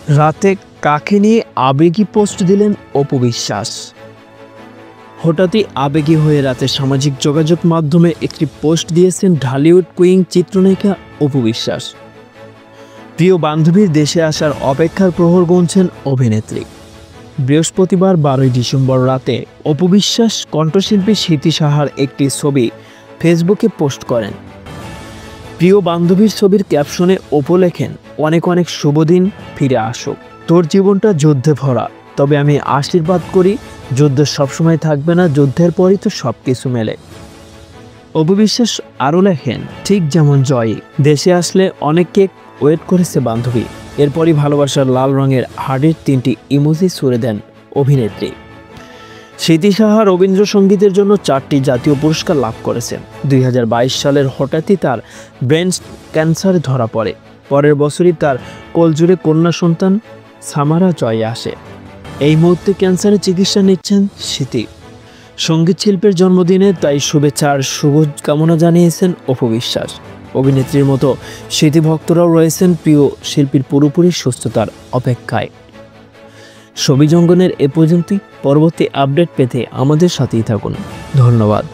রাতে কাকে নিয়ে আবেগী পোস্ট দিলেন অপু বিশ্বাস। হঠাৎই আবেগী হয়ে রাতে সামাজিক যোগাযোগ মাধ্যমে একটি পোস্ট দিয়েছেন ঢালিউড কুইন চিত্রনায়িকা অপু বিশ্বাস। প্রিয় বান্ধবীর দেশে আসার অপেক্ষার প্রহর গুনছেন অভিনেত্রী। বৃহস্পতিবার 12 ডিসেম্বর রাতে অপু বিশ্বাস কণ্ঠশিল্পী স্মৃতি সাহার একটি ছবি ফেসবুকে পোস্ট করেন। প্রিয় বান্ধবীর ছবির ক্যাপশনে অপু লেখেন, অনেক অনেক শুভ দিন, ফিরে আসুক। তোর জীবনটা যুদ্ধে ভরা, তবে আমি আশীর্বাদ করি যুদ্ধ সবসময় থাকবে না, যুদ্ধের পরই তো সব কিছু মেলে। অপু বিশ্বাস আরও লেখেন, ঠিক যেমন জয়ী, দেশে আসলে অনেক কেক ওয়েট করেছে বান্ধবী। এরপরই ভালোবাসার লাল রঙের হার্টের 3টি ইমোজি ছুড়ে দেন অভিনেত্রী। স্মৃতি সাহা রবীন্দ্রসঙ্গীতের জন্য 4টি জাতীয় পুরস্কার লাভ করেছেন। 2022 সালের হঠাৎই তার ব্রেন ক্যান্সারে ধরা পড়ে। পরের বছরই তার কোলজুড়ে কন্যা সন্তান সামারা জয় আসে। এই মুহূর্তে ক্যান্সারের চিকিৎসা নিচ্ছেন স্মৃতি। সঙ্গীত শিল্পের জন্মদিনে তাই শুভেচ্ছার শুভ কামনা জানিয়েছেন অপু বিশ্বাস। অভিনেত্রীর মতো স্মৃতি ভক্তরাও রয়েছেন প্রিয় শিল্পীর পুরোপুরি সুস্থতার অপেক্ষায়। ছবি জঙ্গনের এ পর্যন্তই। পরবর্তী আপডেট পেতে আমাদের সাথেই থাকুন। ধন্যবাদ।